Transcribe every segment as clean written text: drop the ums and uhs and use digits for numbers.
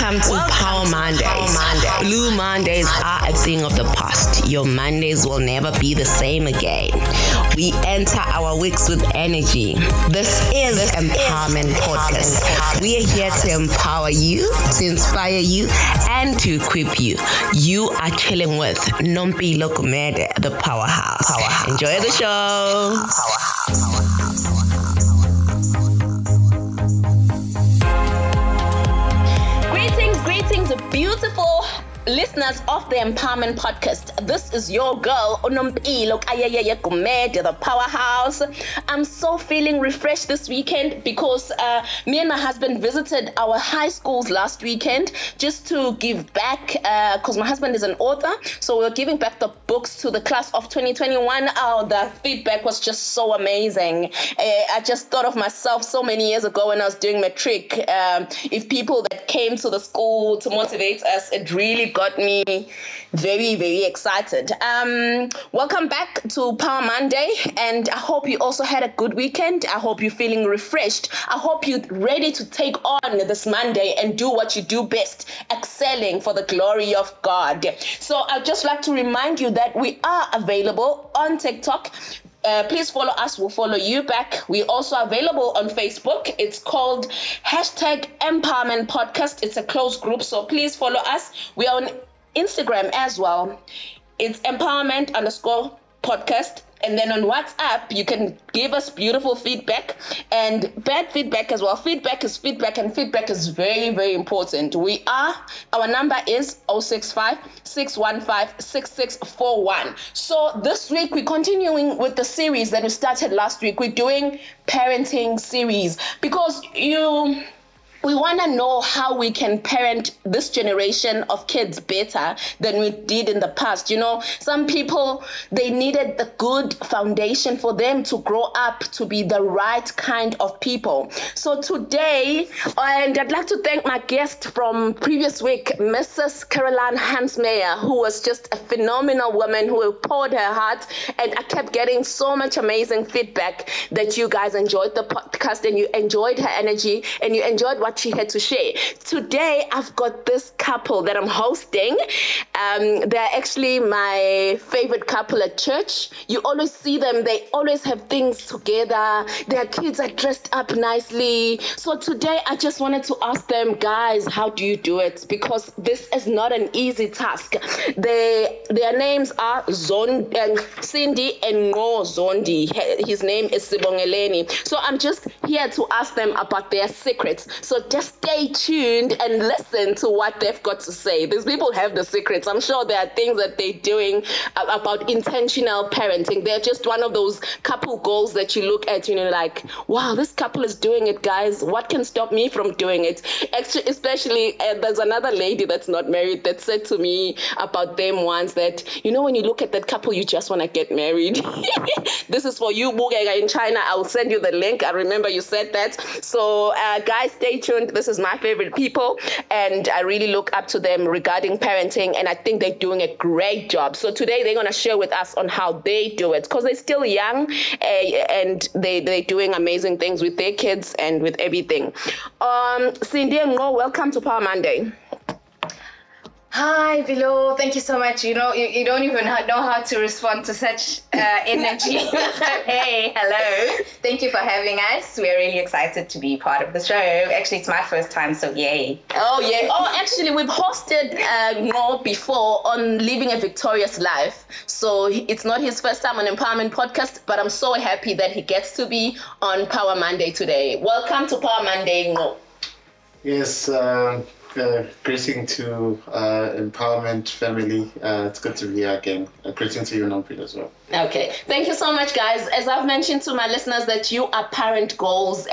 Welcome to Power Mondays. Blue Mondays are a thing of the past. Your Mondays will never be the same again. We enter our weeks with energy. This is Empowerment Podcast. We are here to empower you, to inspire you, and to equip you. You are chilling with Nompilo Gumede, the Powerhouse. Enjoy the show. Greetings, beautiful listeners of the Empowerment Podcast. This is your girl, Nompilo Gumede, the Powerhouse. I'm so feeling refreshed this weekend because me and my husband visited our high schools last weekend just to give back, because my husband is an author, so we're giving back the books to the class of 2021. Oh, the feedback was just so amazing. I just thought of myself so many years ago when I was doing matric. If people that came to the school to motivate us, it really got me very, very excited. Welcome back to Power Monday, and I hope you also had a good weekend. I hope you're feeling refreshed. I hope you're ready to take on this Monday and do what you do best, excelling for the glory of God. So I'd just like to remind you that we are available on TikTok. Please follow us. We'll follow you back. We're also available on Facebook. It's called #Empowerment Podcast. It's a closed group, so please follow us. We are on Instagram as well. It's empowerment_podcast. And then on WhatsApp, you can give us beautiful feedback and bad feedback as well. Feedback is feedback, and feedback is very, very important. Our number is 065-615-6641. So this week, we're continuing with the series that we started last week. We're doing parenting series because we want to know how we can parent this generation of kids better than we did in the past. You know, some people, they needed the good foundation for them to grow up to be the right kind of people. So today, and I'd like to thank my guest from previous week, Mrs. Caroline Hansmeyer, who was just a phenomenal woman who poured her heart. And I kept getting so much amazing feedback that you guys enjoyed the podcast and you enjoyed her energy and you enjoyed what she had to share. Today, I've got this couple that I'm hosting. They're actually my favorite couple at church. You always see them. They always have things together. Their kids are dressed up nicely. So today, I just wanted to ask them, guys, how do you do it? Because this is not an easy task. Their names are Cindy and Ngo Zondi. His name is Sibongeleni. So I'm just here to ask them about their secrets. So just stay tuned and listen to what they've got to say. These people have the secrets. I'm sure there are things that they're doing about intentional parenting. They're just one of those couple goals that you look at, like, wow, this couple is doing it, guys. What can stop me from doing it? Actually, especially, there's another lady that's not married that said to me about them once that, when you look at that couple, you just want to get married. This is for you, Bugega in China. I will send you the link. I remember you said that. So, guys, stay tuned. This is my favorite people, and I really look up to them regarding parenting, and I think they're doing a great job. So today they're going to share with us on how they do it, because they're still young, and they're doing amazing things with their kids and with everything. Cindy and Ngo, welcome to Power Monday. Hi, Bilo. Thank you so much. You don't even know how to respond to such energy. Hey, hello. Thank you for having us. We're really excited to be part of the show. Actually, it's my first time, so yay. Oh, yeah. Oh, actually, we've hosted Ngo before on Living a Victorious Life. So it's not his first time on Empowerment Podcast, but I'm so happy that he gets to be on Power Monday today. Welcome to Power Monday, Ngo. Yes, greeting to Empowerment family. It's good to be here again. Greeting to you, Nompilo, as well. Okay, thank you so much, guys. As I've mentioned to my listeners that you are parent goals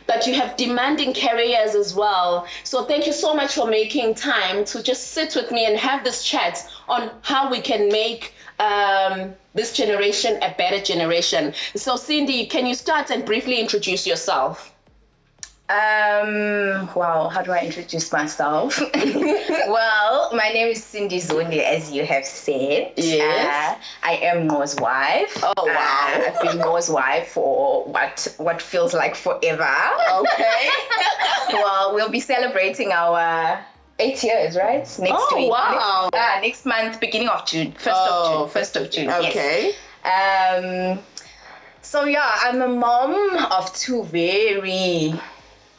but you have demanding careers as well. So thank you so much for making time to just sit with me and have this chat on how we can make this generation a better generation. So Cindy, can you start and briefly introduce yourself? Wow, how do I introduce myself? Well, my name is Cindy Zondi, as you have said. Yes. I am Ngo's wife. Oh, wow. I've been Ngo's wife for what feels like forever. Okay. Well, we'll be celebrating our 8 years, right? Next week. Wow. Next month, beginning of June. 1st of June. Okay. Yes. So yeah, I'm a mom of 2 very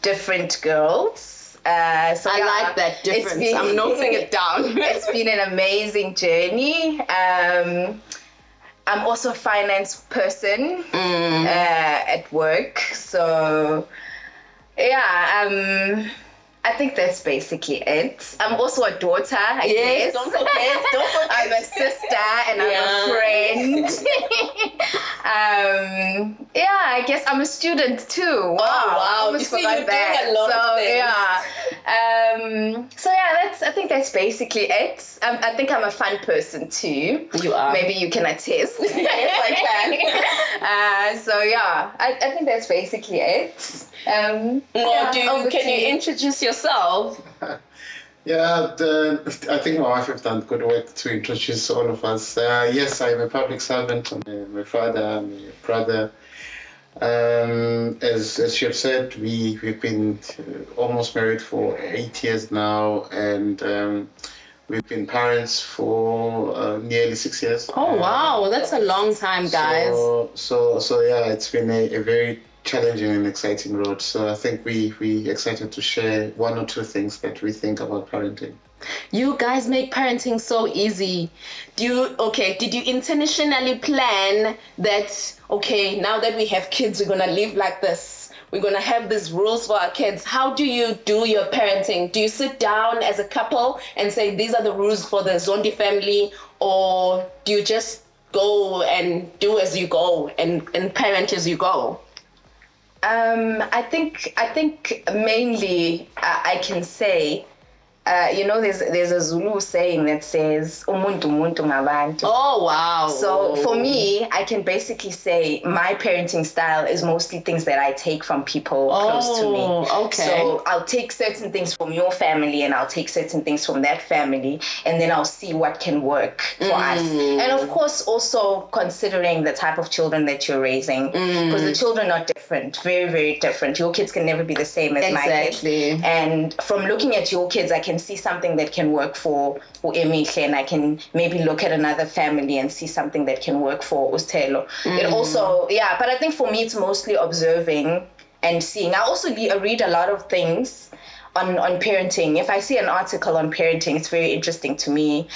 different girls. I like that difference. I'm noting it down. It's been an amazing journey. I'm also a finance person at work. So yeah, I think that's basically it. I'm also a daughter, I guess. Don't forget. I'm a sister and I'm a friend. I guess I'm a student too. Wow. You see, you're doing a lot of things. I think that's basically it. I think I'm a fun person too. You are. Maybe you can attest. Yes, I can. I think that's basically it. Can you introduce yourself? Yeah, I think my wife has done good work to introduce all of us. Yes, I'm a public servant. I'm a father, I'm a brother. As she have said, we've been almost married for 8 years now, and we've been parents for nearly 6 years. Oh wow, that's a long time, guys. So yeah, it's been a very challenging and exciting road. So I think we excited to share 1 or 2 things that we think about parenting. You guys make parenting so easy. Did you intentionally plan that, okay, now that we have kids, we're going to live like this? We're going to have these rules for our kids. How do you do your parenting? Do you sit down as a couple and say, these are the rules for the Zondi family? Or do you just go and do as you go and parent as you go? I think mainly I can say, there's a Zulu saying that says umuntu ngabantu. Oh wow. So for me, I can basically say my parenting style is mostly things that I take from people close to me. Okay. So I'll take certain things from your family and I'll take certain things from that family, and then I'll see what can work for us. And of course, also considering the type of children that you're raising, because the children are different, very, very different. Your kids can never be the same as my kids. And from looking at your kids, I can see something that can work for Emihle, and I can maybe look at another family and see something that can work for Ustelo. It also, but I think for me it's mostly observing and seeing. I also read a lot of things on parenting. If I see an article on parenting, it's very interesting to me.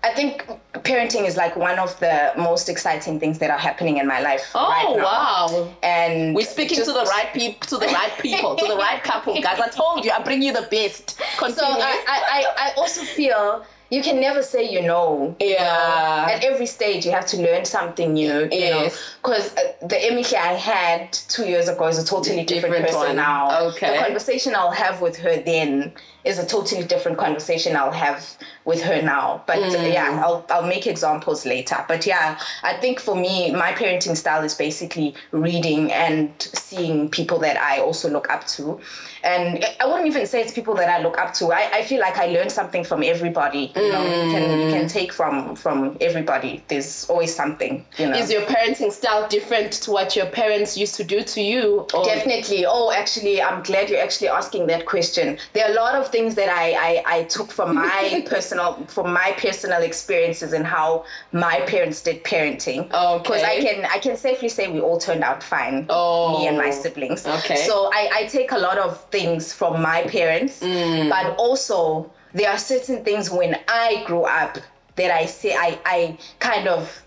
I think parenting is like one of the most exciting things that are happening in my life right now. Wow. And we're speaking to the right people, to the right couple, guys. I told you, I bring you the best. Continue. So I also feel you can never say you know. Yeah. At every stage, you have to learn something new. Yes. Because the Emihle I had 2 years ago is a totally different person one. now. Okay. The conversation I'll have with her then is a totally different conversation I'll have with her now. But I'll make examples later. But yeah, I think for me, my parenting style is basically reading and seeing people that I also look up to. And I wouldn't even say it's people that I look up to. I feel like I learn something from everybody. You can take from everybody. There's always something, Is your parenting style different to what your parents used to do to you? Or? Definitely. Oh, actually, I'm glad you're actually asking that question. There are a lot of things that I took from my personal experiences and how my parents did parenting. Okay. Because I can safely say we all turned out fine. Me and my siblings. Okay. So I take a lot of things from my parents, but also there are certain things when I grew up that I say I kind of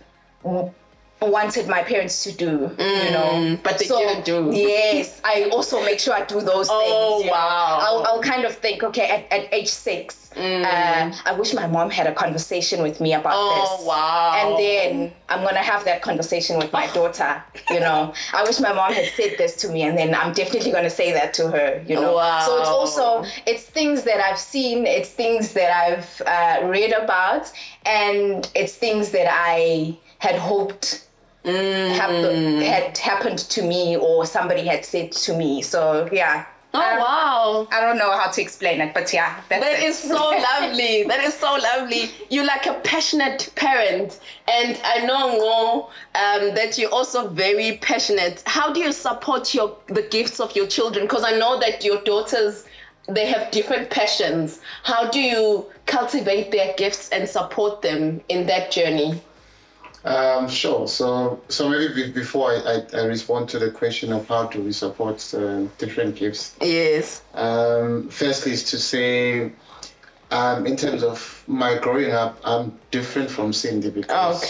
wanted my parents to do, but they didn't do. Yes, I also make sure I do those things. Oh wow! I'll kind of think, okay, at age 6, I wish my mom had a conversation with me about this. Oh wow! And then I'm gonna have that conversation with my daughter. I wish my mom had said this to me, and then I'm definitely gonna say that to her. Wow. So it's things that I've seen, it's things that I've read about, and it's things that I had hoped had happened to me or somebody had said to me. So yeah. Wow. I don't know how to explain it, but yeah. That is so lovely. That is so lovely. You're like a passionate parent, and I know that you're also very passionate. How do you support the gifts of your children? Because I know that your daughters they have different passions. How do you cultivate their gifts and support them in that journey? Sure. So maybe before I respond to the question of how do we support different gifts. Yes. Firstly is to say, in terms of my growing up, I'm different from Cindy because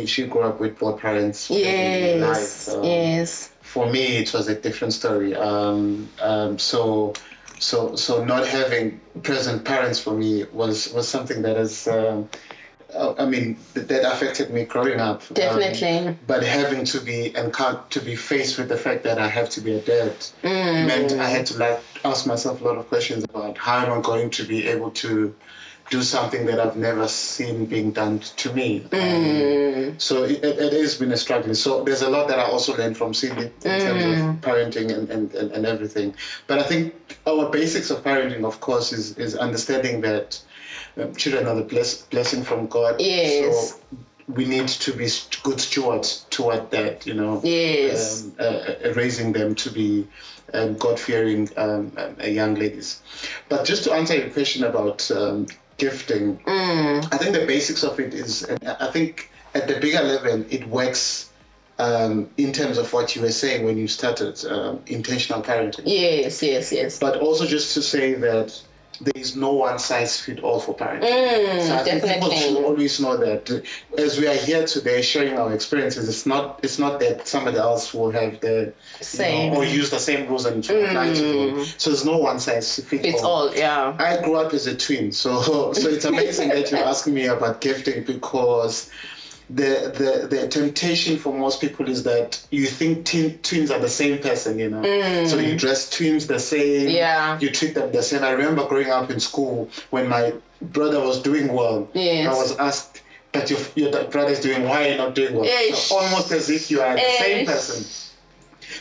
she grew up with both parents. Yes. Yes. For me, it was a different story. So not having present parents for me was something that is. That affected me growing up. Definitely. But having to be faced with the fact that I have to be a dad meant I had to ask myself a lot of questions about how am I going to be able to do something that I've never seen being done to me. So it has been a struggle. So there's a lot that I also learned from Cindy in terms of parenting and everything. But I think our basics of parenting, of course, is understanding that children are the blessing from God. Yes. So we need to be good stewards toward that, Yes. Raising them to be God-fearing young ladies. But just to answer your question about gifting, I think the basics of it is, and I think at the bigger level, it works in terms of what you were saying when you started, intentional parenting. Yes. But also just to say that there is no one size fit all for parenting. So I think people should always know that as we are here today sharing our experiences, it's not that somebody else will have the same or use the same rules and apply to them. So there's no one size fits all. Yeah. I grew up as a twin, so it's amazing that you're asking me about gifting because the temptation for most people is that you think twins are the same person, So you dress twins the same, you treat them the same. I remember growing up in school when my brother was doing well, I was asked, but your brother's doing, why are you not doing well? So almost as if you are the same person.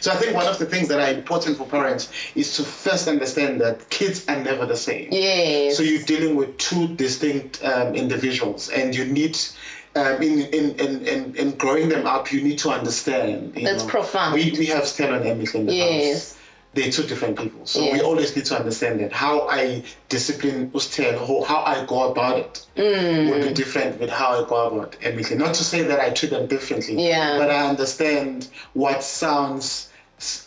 So I think one of the things that are important for parents is to first understand that kids are never the same. Yes. So you're dealing with two distinct individuals, and you need in growing them up, you need to understand. That's profound. We have Stella and Emily in the house. They're two different people. So we always need to understand that how I discipline Ustel, how I go about it would be different with how I go about Emily. Not to say that I treat them differently, but I understand what sounds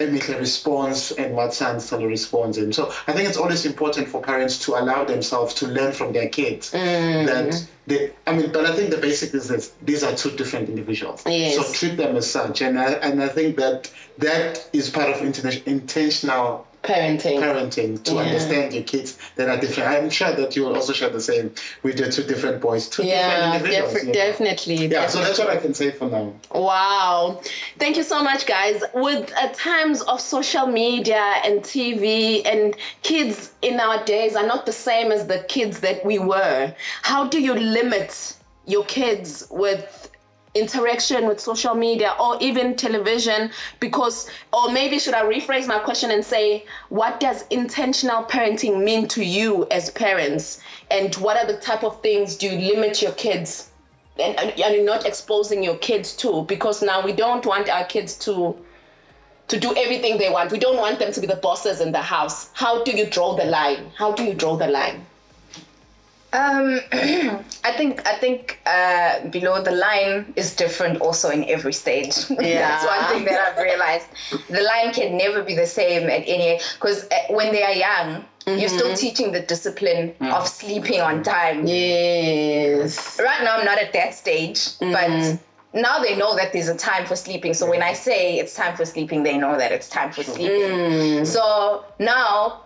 Emily responds and what sounds Stella responds in. So I think it's always important for parents to allow themselves to learn from their kids. But I think the basic is that these are two different individuals. Yes. So treat them as such. And I think that is part of intentional parenting to understand your kids that are different. I'm sure that you will also share the same with your two different boys, different individuals. Definitely. So that's what I can say for now. Wow. Thank you so much, guys. With times of social media and TV, and kids in our days are not the same as the kids that we were. How do you limit your kids with interaction with social media or even television? Or maybe should I rephrase my question and say, what does intentional parenting mean to you as parents? And what are the type of things do you limit your kids and you're not exposing your kids to? Because now we don't want our kids to do everything they want. We don't want them to be the bosses in the house. How do you draw the line? I think below the line is different also in every stage. That's one thing that I've realized. The line can never be the same at any age, because when they are young, you're still teaching the discipline of sleeping on time. Yes. Right now I'm not at that stage, but now they know that there's a time for sleeping. So when I say it's time for sleeping, they know that it's time for sleeping. So now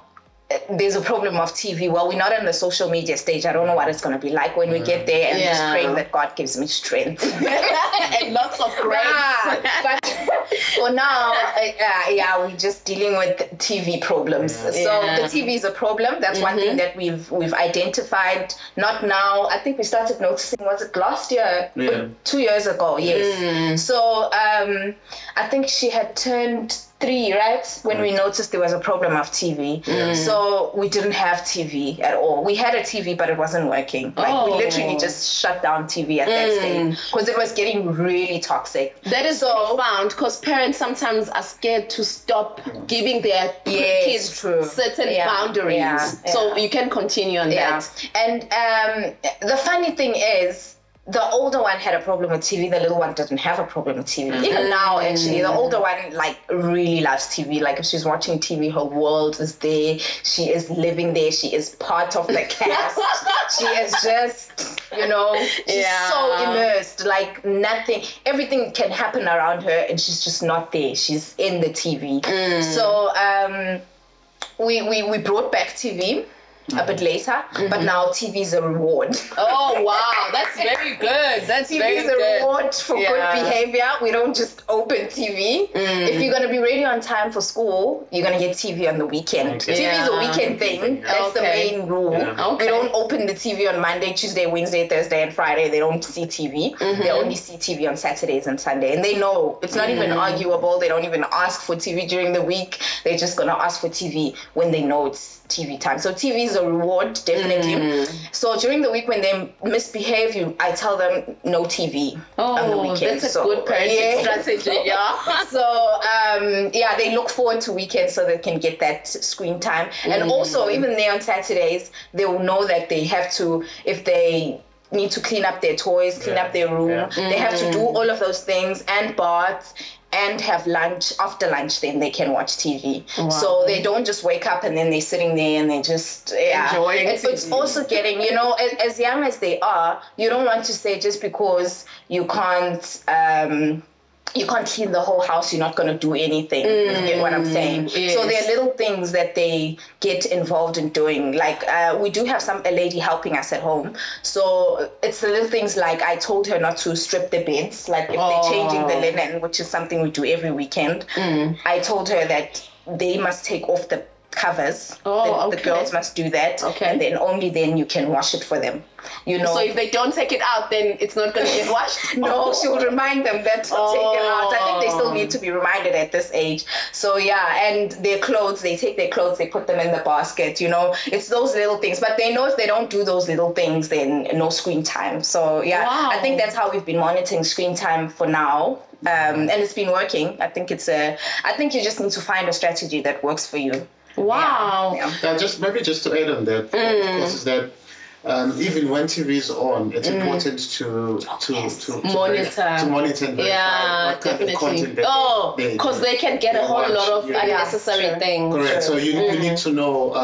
there's a problem of TV. Well, we're not in the social media stage. I don't know what it's going to be like when we get there. And just praying that God gives me strength and lots of grace. But for now, we're just dealing with TV problems. So the TV is a problem. That's one thing that we've identified. Not now. I think we started noticing, was it last year? 2 years ago, yes. So I think she had turned 3, right? When we noticed there was a problem of TV. So we didn't have TV at all. We had a TV, but it wasn't working. Like we literally just shut down TV at that stage because it was getting really toxic. That is so profound, because parents sometimes are scared to stop giving their kids certain boundaries. So you can continue on that. And the funny thing is, the older one had a problem with TV. The little one didn't have a problem with TV. Even now, actually, the older one like really loves TV. Like if she's watching TV, her world is there. She is living there. She is part of the cast. She is just, she's so immersed. Like nothing, everything can happen around her, and she's just not there. She's in the TV. So we brought back TV. A bit later, but now TV is a reward. Oh wow, that's very good. That's TV very is a reward for good behavior. We don't just open TV. If you're gonna be ready on time for school, you're gonna get TV on the weekend. TV is a weekend thing. That's the main rule. We don't open the TV on Monday, Tuesday, Wednesday, Thursday, and Friday. They don't see TV. They only see TV on Saturdays and Sunday, and they know it's not even arguable. They don't even ask for TV during the week. They're just gonna ask for TV when they know it's TV time. So TV is a reward, definitely. So during the week when they misbehave, I tell them no TV on the weekend. That's a good parenting strategy. So they look forward to weekends so they can get that screen time. And also, even there on Saturdays, they will know that they have to, if they need to clean up their toys, clean up their room, they have to do all of those things and baths and have lunch. After lunch, then they can watch TV. So they don't just wake up and then they're sitting there and they just enjoying TV. It's also getting, as young as they are, you don't want to say just because you can't clean the whole house, you're not going to do anything. You get what I'm saying? Yes. So there are little things that they get involved in doing. Like we do have a lady helping us at home. So it's the little things like I told her not to strip the beds. Like if they're changing the linen, which is something we do every weekend, I told her that they must take off the covers. The girls must do that. And then only then you can wash it for them. So if they don't take it out, then it's not going to get washed? No, she'll remind them that to take it out. I think they still need to be reminded at this age. So and their clothes, they take their clothes, they put them in the basket, It's those little things. But they know if they don't do those little things, then no screen time. So I think that's how we've been monitoring screen time for now. And it's been working. I think you just need to find a strategy that works for you. Wow. Just to add on that, of course, is that even when TV is on, it's important to monitor and verify what kind of content because they can get a whole lot of unnecessary things. Correct. So you need to know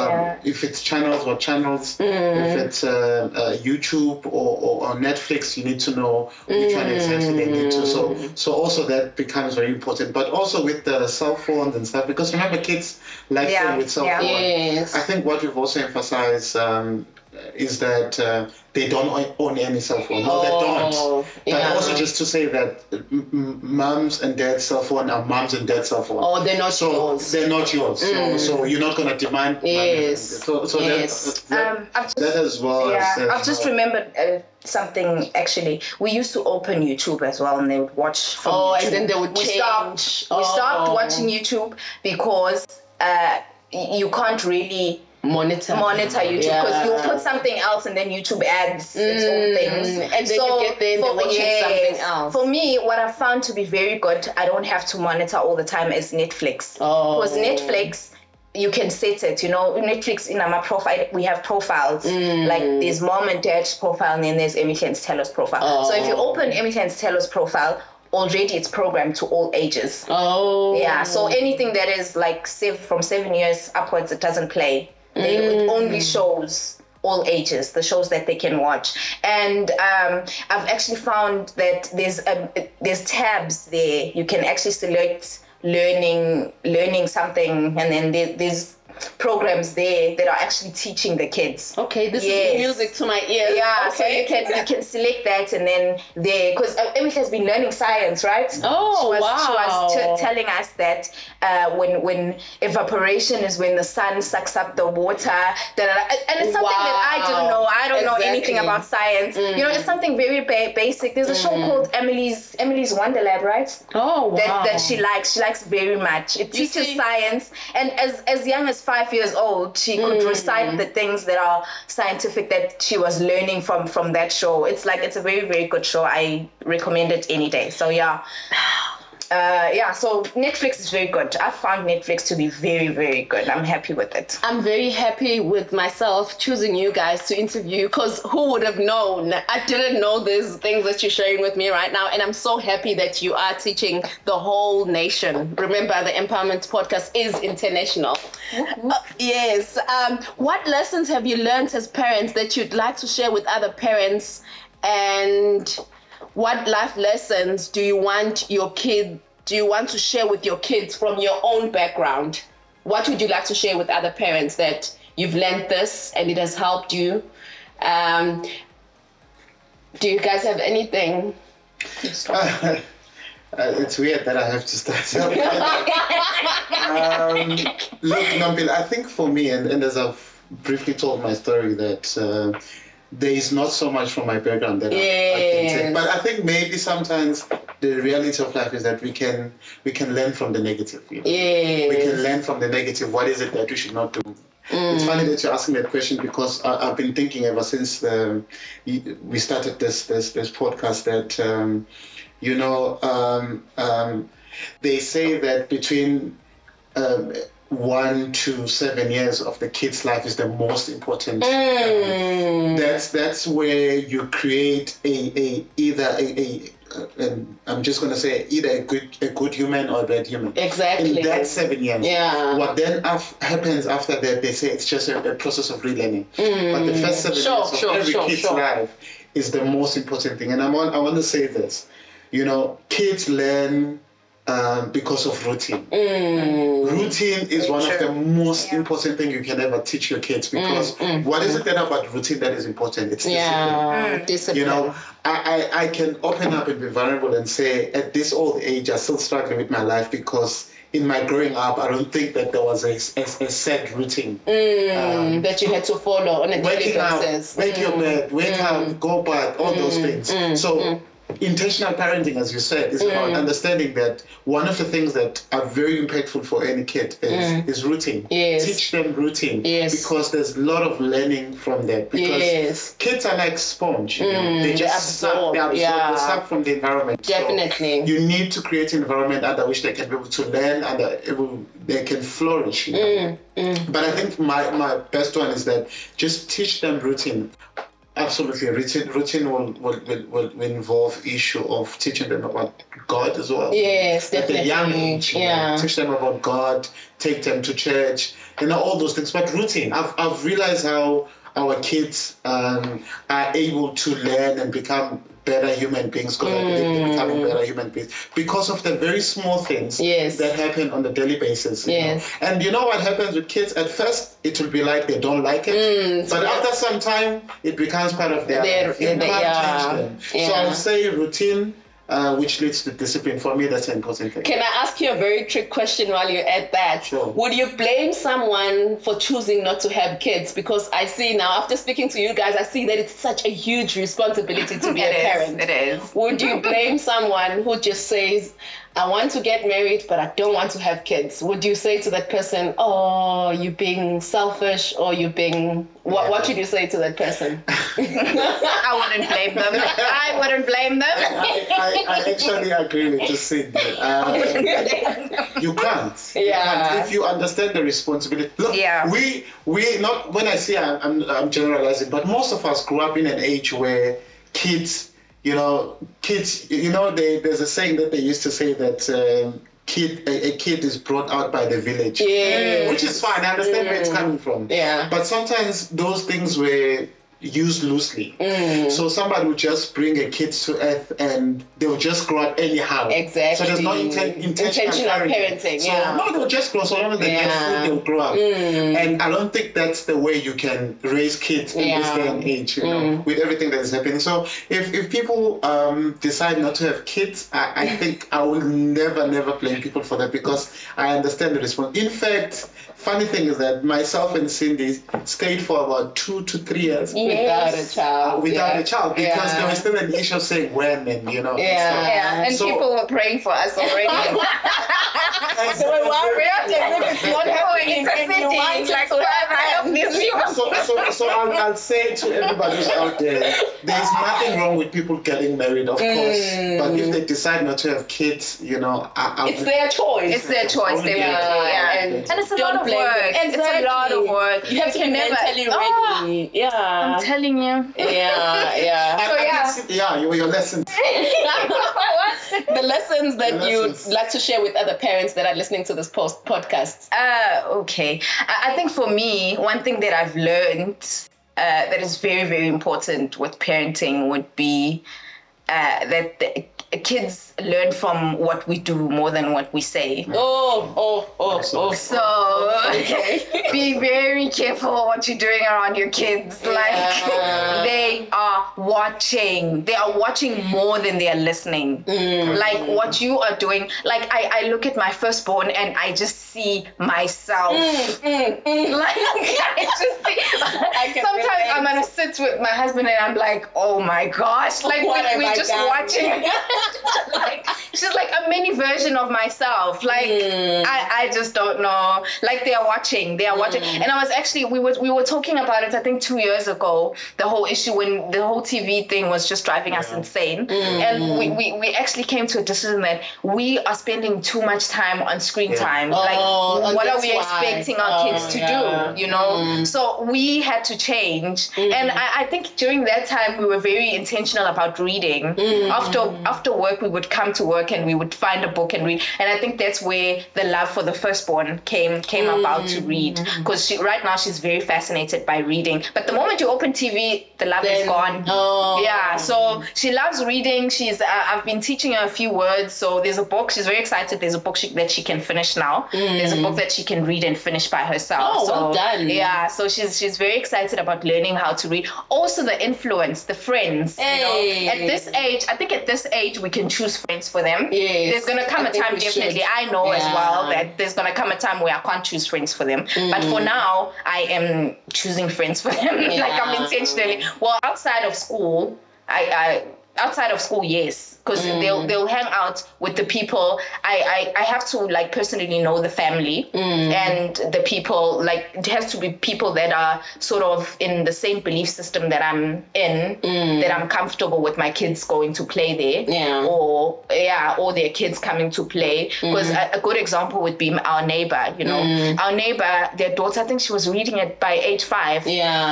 if it's channels or channels, if it's YouTube or Netflix, you need to know which one exactly they need to. So also that becomes very important. But also with the cell phones and stuff, because remember kids like playing with cell phones. Yes. I think what we've also emphasized is that they don't own any cell phone. No, they don't. But also just to say that mums and dad's cell phone are mums and dad's cell phone. They're not yours. They're not yours. So you're not going to demand. Yes. That as well. I've just remembered something actually. We used to open YouTube as well, and they would watch from YouTube. And then they would change. We stopped watching YouTube because you can't really monitor YouTube because you'll put something else and then YouTube adds its own things, and then you get there and they're watching something else. For me, what I found to be very good, I don't have to monitor all the time, is Netflix. Because Netflix, you can set it, Netflix in my profile, we have profiles. Like there's mom and dad's profile, and then there's Emmy Telo's profile. So if you open Emmy Telo's profile, already it's programmed to all ages. So anything that is like from 7 years upwards, it doesn't play. It only shows all ages, the shows that they can watch. And I've actually found that there's tabs there. You can actually select learning something, and then there's programs there that are actually teaching the kids. Okay, this is music to my ears. Yeah, okay. so you can select that, and then because Emily has been learning science, right? Oh, she wow. was telling us that when evaporation is when the sun sucks up the water, and it's something that I didn't know. I don't know anything about science. You know, it's something very basic. There's a show called Emily's Wonderland, right? Oh, wow. That she likes. She likes very much. It teaches science, and as young as 5 years old, she could recite the things that are scientific that she was learning from that show. It's a very, very good show. I recommend it any day. So yeah. So Netflix is very good. I found Netflix to be very, very good. I'm happy with it. I'm very happy with myself choosing you guys to interview, because who would have known? I didn't know these things that you're sharing with me right now, and I'm so happy that you are teaching the whole nation. Remember, the Empowerment Podcast is international. Yes. What lessons have you learned as parents that you'd like to share with other parents, and what life lessons do you want to share with your kids from your own background? What would you like to share with other parents that you've learned this and it has helped you? Do you guys have anything? It's weird that I have to start. Look, Nompilo, I think for me, and as I've briefly told my story, that there is not so much from my background that I can say. But I think maybe sometimes the reality of life is that we can learn from the negative. You know? We can learn from the negative. What is it that we should not do? It's funny that you're asking that question, because I've been thinking ever since we started this podcast that they say that between 1 to 7 years of the kid's life is the most important. That's where you create I'm just going to say either a good human or a bad human. Exactly. In that 7 years. Yeah. What then happens after that, they say it's just a process of relearning. But the first 7 years of every kid's life is the most important thing. And I want to say this. You know, kids learn because of routine. Routine is one of the most important things you can ever teach your kids, because what is it then about routine that is important? It's discipline. Discipline. You know, I can open up and be vulnerable and say at this old age I still struggling with my life, because in my growing up I don't think that there was a set routine that you had to follow on a daily basis. Make your bed, wake up, go bath, all those things. So intentional parenting, as you said, is about understanding that one of the things that are very impactful for any kid is routine. Teach them routine, because there's a lot of learning from that. Because kids are like sponge, you know? They just suck from the environment. Definitely. So you need to create an environment under which they can be able to learn and they can flourish. You know? But I think my best one is that just teach them routine. Absolutely, routine will involve issue of teaching them about God as well. Yes, definitely. At a young age, teach them about God, take them to church, all those things. But routine, I've realized how our kids are able to learn and become better human beings, because I believe they're becoming better human beings because of the very small things that happen on a daily basis. You know? And you know what happens with kids? At first, it will be like they don't like it, but after some time, it becomes part of their life. You can't change them. So I would say routine, which leads to discipline. For me, that's an important thing. Can I ask you a very trick question while you're at that? Sure. Would you blame someone for choosing not to have kids? Because I see now, after speaking to you guys, I see that it's such a huge responsibility to be a parent. It is. Would you blame someone who just says, I want to get married, but I don't want to have kids? Would you say to that person, oh, you're being selfish, or you're being... What should you say to that person? I wouldn't blame them. I wouldn't blame them. I actually agree with just saying that. You can't. If you understand the responsibility. Look, we not, when I say I'm generalizing, but most of us grew up in an age where kids, there's a saying that they used to say that a kid is brought out by the village, which is fine. I understand where it's coming from. But sometimes those things were used loosely. So somebody will just bring a kid to earth and they'll just grow up anyhow. Exactly. So there's no intentional parenting. So, no, they'll just grow. So long as they get food, they'll grow up. And I don't think that's the way you can raise kids in this day and age, you know, with everything that is happening. So if people decide not to have kids, I think I will never blame people for that, because I understand the response. In fact, funny thing is that myself and Cindy stayed for about 2 to 3 years without a child. Because there was still an issue of saying when and, you know. And so, people were praying for us already. So we're worried if it's not happening and you want like, to have these people. So I'll say to everybody who's out there, there's nothing wrong with people getting married, of course. But if they decide not to have kids, you know, it's their choice. It's their choice. And it's a lot of work. It's a lot of work. You have to be mentally ready. I'm telling you. Your lessons. The lessons that you'd like to share with other parents that are listening to this podcast. Okay. I think for me, one thing that I've learned that is very, very important with parenting would be that the kids learn from what we do more than what we say. So be very careful what you're doing around your kids. Like they are watching more than they are listening. Like what you are doing, like I look at my firstborn and I just see myself. Like I just see sometimes I'm gonna sit with my husband and I'm like, oh my gosh, like we're just watching. Like she's like a mini version of myself. Like I just don't know. Like they are watching. And I was actually we were talking about it I think 2 years ago, the whole issue when the whole TV thing was just driving us insane. And we actually came to a decision that we are spending too much time on screen time. Like what are we expecting our kids to do, you know? So we had to change. And I think during that time we were very intentional about reading. After work we would come to work and we would find a book and read. And I think that's where the love for the firstborn came about to read, because right now she's very fascinated by reading. But the moment you open TV, the love is gone. So she loves reading. I've been teaching her a few words. So there's a book. She's very excited. There's a book that she can finish now. There's a book that she can read and finish by herself. Well done. Yeah. So she's very excited about learning how to read. Also the influence, the friends. You know, at this age we can choose friends for them. There's gonna come a time, definitely I know as well, that there's gonna come a time where I can't choose friends for them. But for now I am choosing friends for them. Like I'm intentionally. Well, outside of school, yes, because they'll hang out with the people. I have to like personally know the family and the people. Like it has to be people that are sort of in the same belief system that I'm in, that I'm comfortable with my kids going to play there, or their kids coming to play. Because a good example would be our neighbor. You know, our neighbor, their daughter, I think she was reading it by age 5.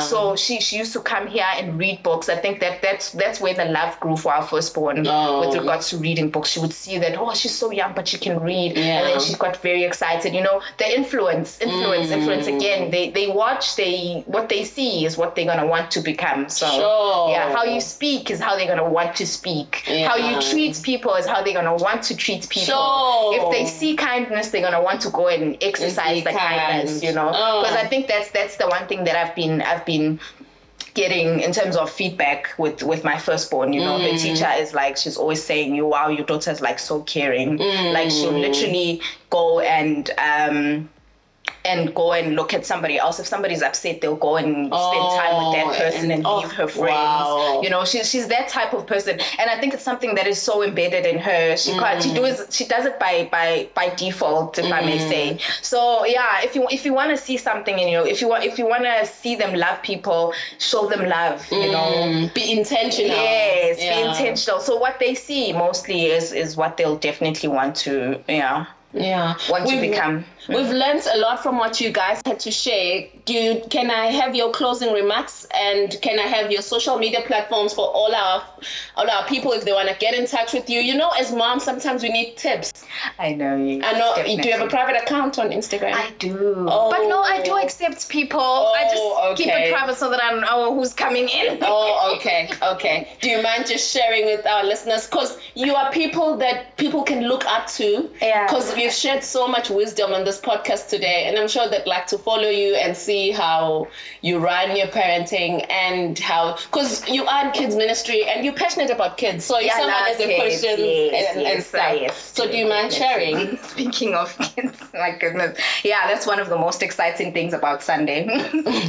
So she used to come here and read books. I think that's where the love grew for our firstborn. With regards to reading books, she would see that, she's so young but she can read, and then she got very excited. You know, the influence again. They watch, what they see is what they're gonna want to become. So how you speak is how they're gonna want to speak. How you treat people is how they're gonna want to treat people. If they see kindness, they're gonna want to go and exercise the kindness. You know, because I think that's the one thing that I've been getting in terms of feedback with my firstborn. You know, the teacher is like, she's always saying, wow, your daughter's like so caring. Like she'll literally go and look at somebody else. If somebody's upset, they'll go and spend time with that person and leave her friends. You know, she's that type of person, and I think it's something that is so embedded in her. She does it by default, if I may say. So if you want to see something in you, if you want to see them love people, show them love. You know, be intentional. Yes, be intentional. So what they see mostly is what they'll definitely want to want to become. We've learned a lot from what you guys had to share. Can I have your closing remarks, and can I have your social media platforms for all our people if they want to get in touch with you? You know, as moms, sometimes we need tips. I know. Definitely. Do you have a private account on Instagram? I do. But no, I do accept people. I just keep it private so that I know who's coming in. Okay. Do you mind just sharing with our listeners? Because you are people that people can look up to. Yeah. Because you've shared so much wisdom on this podcast today, and I'm sure they'd like to follow you and see how you run your parenting and how, because you are in kids ministry and you're passionate about kids. So if someone has a question and stuff. So do you mind sharing? Speaking of kids, my goodness. Yeah, that's one of the most exciting things about Sunday.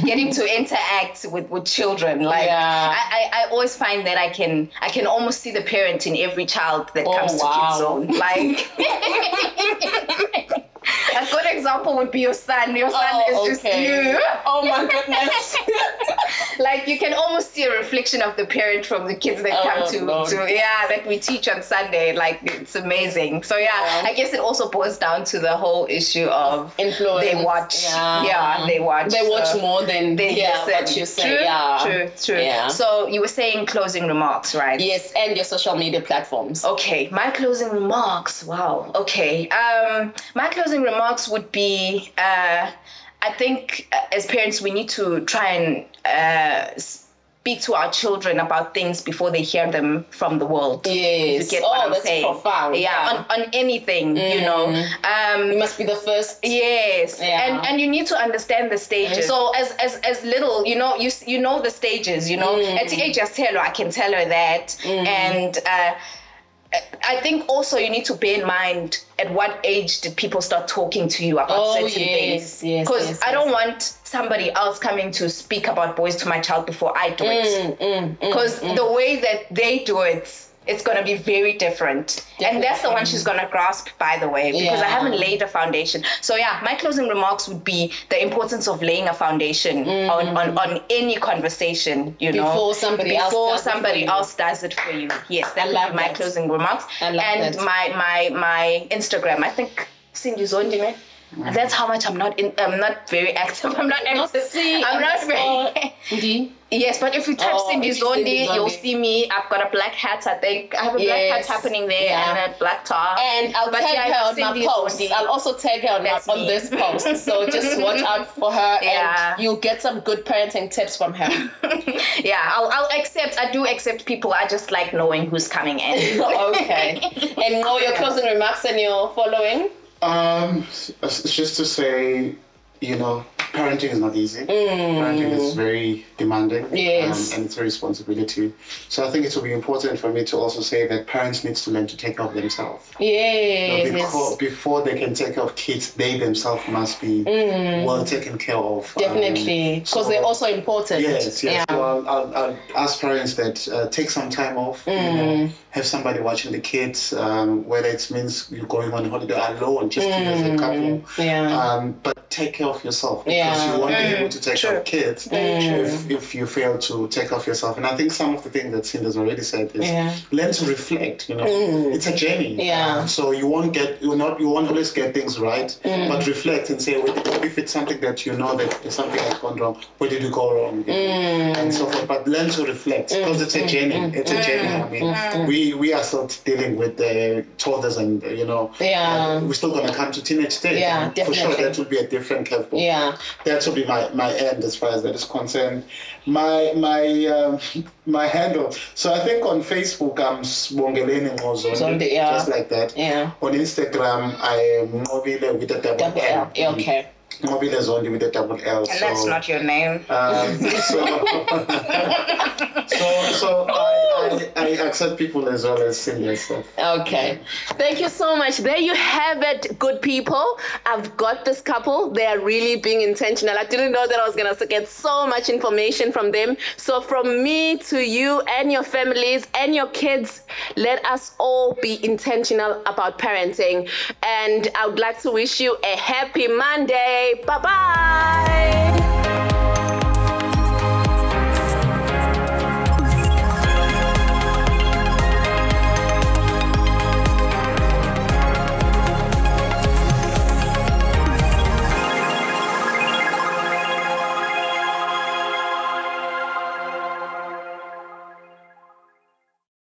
Getting to interact with children. I always find that I can almost see the parent in every child that comes to Kids Zone. A good example would be your son. Your son is just you. Oh my goodness. You can almost see a reflection of the parent from the kids that come to that we teach on Sunday. It's amazing. So I guess it also boils down to the whole issue of influence. They watch. They watch. They watch more than they hear what you say. True. Yeah. So you were saying closing remarks, right? Yes, and your social media platforms. Okay, my closing remarks. Wow. Okay. My closing remarks would be, I think as parents we need to try and speak to our children about things before they hear them from the world. Yes. You get what I'm that's saying. Profound. Yeah. On anything, you know. You must be the first. Yes. Yeah. And you need to understand the stages. So as little, you know the stages. You know, at the age of I can tell her that, and. I think also you need to bear in mind at what age did people start talking to you about certain things. Because I don't want somebody else coming to speak about boys to my child before I do it. Because the way that they do it, it's going to be very different. Definitely. And that's the one she's going to grasp, by the way, because I haven't laid a foundation. So my closing remarks would be the importance of laying a foundation on any conversation, before somebody else does it for you. Yes, that would be my closing remarks. And my Instagram, I think Cindy Zondime. That's how much I'm not very active. I'm not active. I'm not very. Yes, but if you type Cindy Zondi, you'll see me. I've got a black hat, I think. I have a black hat happening there and a black top. And I'll tag her on my post. I'll also tag her on this post. So just watch out for her and you'll get some good parenting tips from her. I'll accept. I do accept people. I just like knowing who's coming in. Okay. And your closing remarks and your following? Just to say, parenting is not easy. Parenting is very demanding. Yes. And it's a responsibility. So I think it will be important for me to also say that parents need to learn to take care of themselves. Yes. Before they can take care of kids, they themselves must be well taken care of. Definitely. Because they're also important. Yes. Yeah. So I'll ask parents that take some time off. Have somebody watching the kids, whether it means you're going on holiday alone, just as a couple. But take care of yourself. Because you won't be able to take care of kids if you fail to take care of yourself. And I think some of the things that Cindy's already said is learn to reflect. It's a journey. So you won't always get things right, but reflect and say, if it's something that that is something that's gone wrong, where did you go wrong? And so forth. But learn to reflect because it's a journey. It's a journey. I mean, we are still dealing with the toddlers and we're still gonna come to teenage stage. For sure, that will be a different curveball. That will be my end as far as that is concerned. My handle. So I think on Facebook I'm Swongeleni Ngozondi, just like that. On Instagram I am Nompilo with a double L. Okay. Nompilo Zondi with a double L. And that's not your name. So I accept people as well as senior stuff. Okay. Thank you so much. There you have it, good people. I've got this couple. They are really being intentional. I didn't know that I was going to get so much information from them. So from me to you and your families and your kids, let us all be intentional about parenting. And I would like to wish you a happy Monday. Bye-bye.